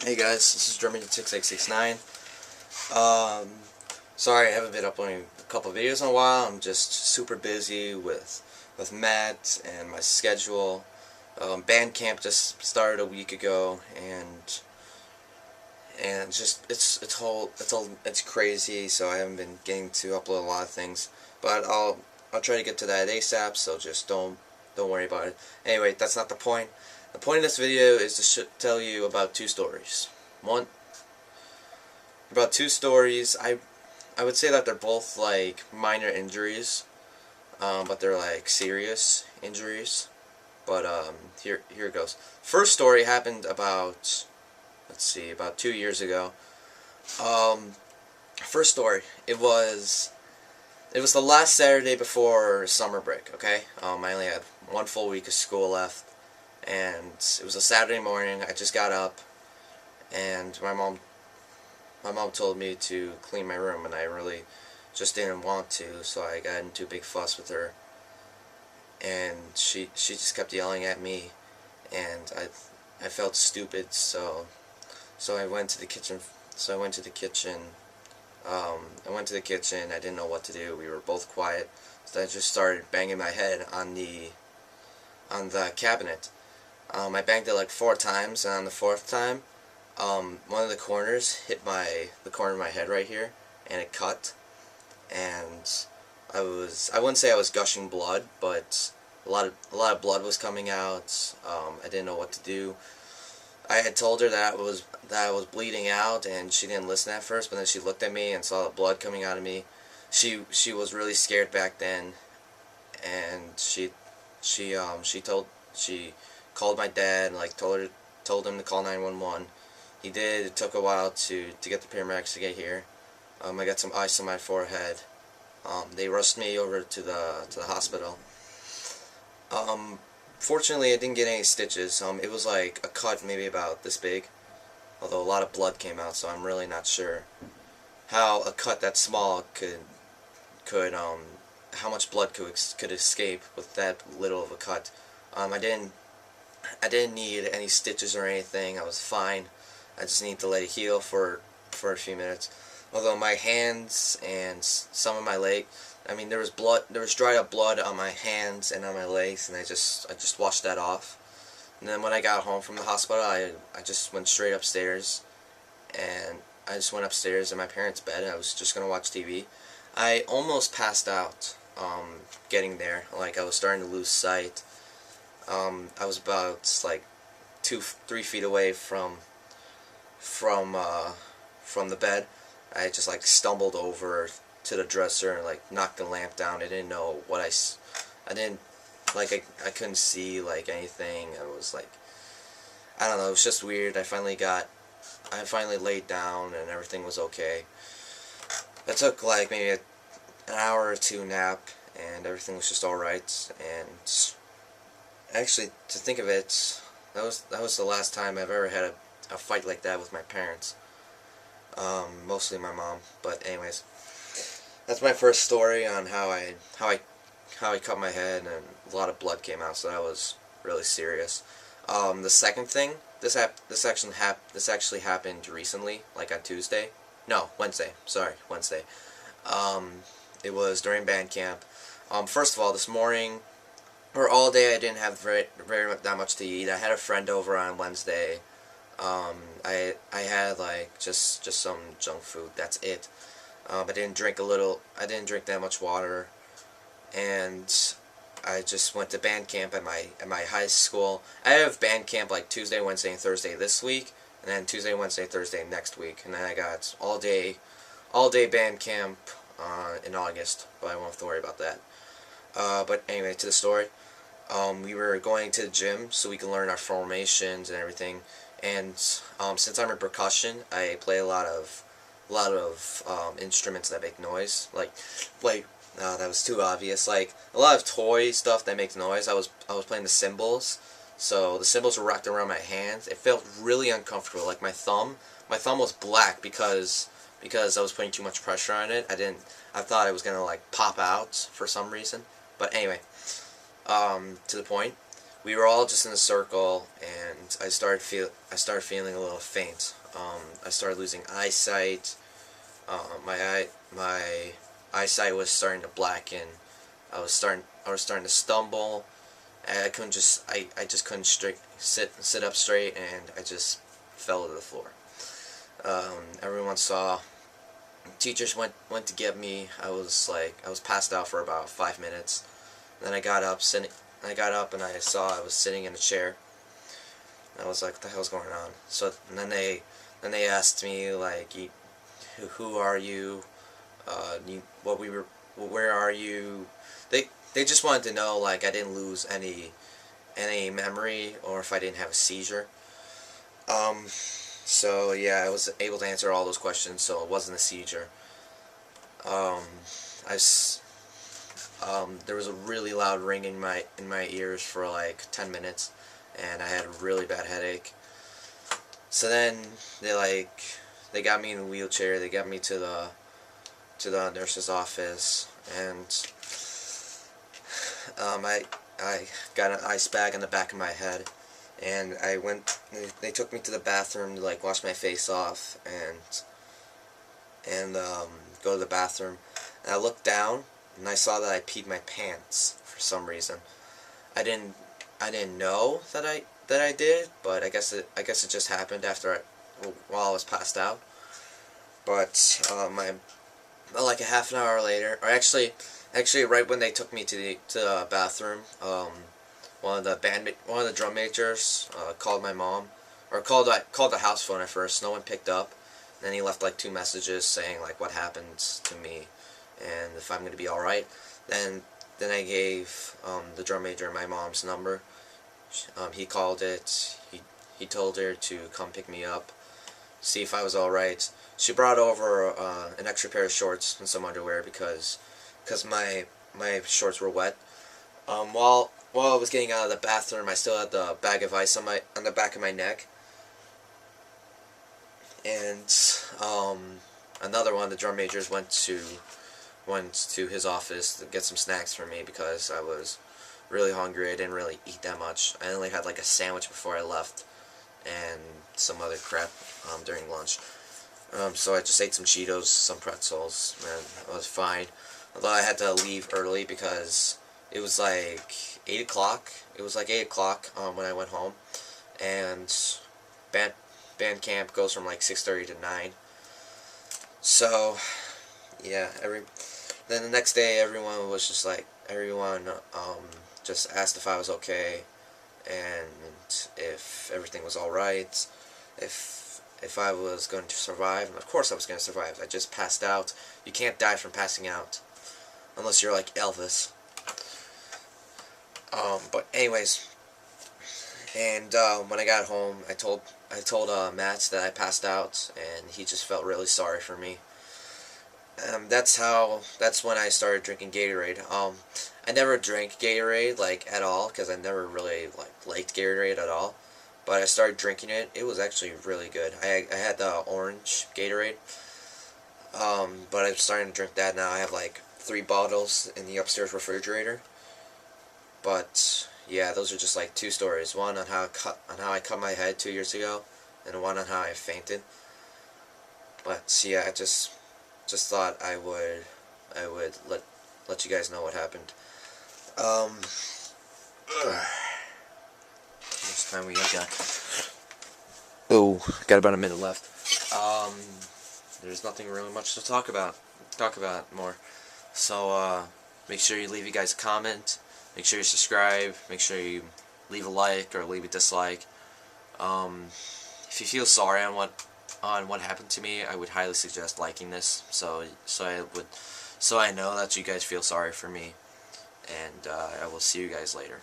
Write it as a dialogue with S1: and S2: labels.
S1: Hey guys, this is Germany6869. Sorry I haven't been uploading a couple videos in a while. I'm just super busy with Matt and my schedule. Band camp just started a week ago, and just it's crazy. So I haven't been getting to upload a lot of things, but I'll try to get to that ASAP. So just don't worry about it. Anyway, that's not the point. The point of this video is to tell you about two stories. About two stories. I would say that they're both like minor injuries, but they're like serious injuries. But here it goes. First story happened about, about 2 years ago. First story. It was the last Saturday before summer break. Okay. I only had one full week of school left, and it was a Saturday morning. I just got up, and my mom told me to clean my room, and I really just didn't want to, so I got into a big fuss with her, and she just kept yelling at me, and I felt stupid, so I went to the kitchen. I went to the kitchen. I didn't know what to do. We were both quiet, so I just started banging my head on the cabinet. I banged it like 4 times, and on the 4th time, one of the corners hit the corner of my head right here, and it cut, and I wouldn't say I was gushing blood, but a lot of blood was coming out. I didn't know what to do. I had told her that I was bleeding out, and she didn't listen at first, but then she looked at me and saw the blood coming out of me. She was really scared back then, and she called my dad and like told him to call 911. He did. It took a while to get the paramedics to get here. I got some ice on my forehead. They rushed me over to the hospital. Fortunately, I didn't get any stitches. It was like a cut maybe about this big, although a lot of blood came out. So I'm really not sure how a cut that small how much blood could escape with that little of a cut. I didn't need any stitches or anything. I was fine. I just need to let it heal for a few minutes. Although my hands and some of my leg, there was dried up blood on my hands and on my legs, and I just washed that off. And then when I got home from the hospital, I just went straight upstairs, and I just went upstairs in my parents' bed, and I was just gonna watch TV. I almost passed out getting there. Like, I was starting to lose sight. I was about like 2-3 feet away from the bed. I just like stumbled over to the dresser and like knocked the lamp down. I didn't know what I didn't like. I couldn't see like anything. I was like, I don't know. It was just weird. I finally laid down and everything was okay. I took like maybe an hour or 2 nap, and everything was just alright. And actually, to think of it, that was the last time I've ever had a fight like that with my parents. Mostly my mom. But anyways, that's my first story on how I cut my head and a lot of blood came out. So that was really serious. The second thing, this actually happened recently, like on Tuesday. No, Wednesday. Sorry, Wednesday. It was during band camp. First of all, this morning, or all day, I didn't have that much to eat. I had a friend over on Wednesday. I had like just some junk food. That's it. I didn't drink that much water, and I just went to band camp at my high school. I have band camp like Tuesday, Wednesday, and Thursday this week, and then Tuesday, Wednesday, Thursday next week, and then I got all day band camp in August, but I won't have to worry about that. But anyway, to the story. We were going to the gym so we can learn our formations and everything. And since I'm in percussion, I play a lot of instruments that make noise. Like that was too obvious. Like a lot of toy stuff that makes noise. I was playing the cymbals, so the cymbals were wrapped around my hands. It felt really uncomfortable. Like my thumb was black because I was putting too much pressure on it. I thought it was gonna like pop out for some reason. But anyway, to the point. we were all just in a circle, and I started feeling a little faint. I started losing eyesight. My eyesight was starting to blacken. I was starting to stumble. And I just couldn't sit up straight, and I just fell to the floor. Everyone saw. Teachers went to get me. I was passed out for about 5 minutes. Then I got up, and I saw I was sitting in a chair. And I was like, "What the hell's going on?" So and then they asked me like, "Who are you? Where are you?" They just wanted to know like I didn't lose any memory or if I didn't have a seizure. So yeah, I was able to answer all those questions, so it wasn't a seizure. Um, there was a really loud ring in my ears for like 10 minutes, and I had a really bad headache. So then they got me in a wheelchair. They got me to the nurse's office, and I got an ice bag on the back of my head. And they took me to the bathroom to like wash my face off and go to the bathroom. And I looked down and I saw that I peed my pants for some reason. I didn't know that I did, but I guess it just happened while I was passed out. But like a half an hour later, or actually right when they took me to the bathroom, one of the drum majors called my mom, or called the house phone at first. No one picked up. And then he left like 2 messages saying like what happened to me and if I'm gonna be all right. Then I gave the drum major my mom's number. He called it. He told her to come pick me up, see if I was all right. She brought over an extra pair of shorts and some underwear because my shorts were wet. While I was getting out of the bathroom, I still had the bag of ice on the back of my neck. And another one of the drum majors went to his office to get some snacks for me because I was really hungry. I didn't really eat that much. I only had like a sandwich before I left and some other crap during lunch. So I just ate some Cheetos, some pretzels, and I was fine. Although I had to leave early because it was like 8 o'clock. It was like 8 o'clock when I went home, and band camp goes from like 6:30 to 9. So yeah, then the next day everyone was just like just asked if I was okay and if everything was all right, if I was going to survive. And of course I was going to survive. I just passed out. You can't die from passing out unless you're like Elvis. But anyways, and when I got home, I told Matt that I passed out, and he just felt really sorry for me. That's when I started drinking Gatorade. I never drank Gatorade like at all because I never really liked Gatorade at all. But I started drinking it. It was actually really good. I had the orange Gatorade, but I'm starting to drink that now. I have like 3 bottles in the upstairs refrigerator. But yeah, those are just like 2 stories. One on how I cut my head 2 years ago, and one on how I fainted. But yeah, I just thought I would let you guys know what happened. How much time we got? Oh, got about a minute left. There's nothing really much to talk about more. So make sure you leave you guys a comment. Make sure you subscribe. Make sure you leave a like or leave a dislike. If you feel sorry on what happened to me, I would highly suggest liking this, so I know that you guys feel sorry for me. And I will see you guys later.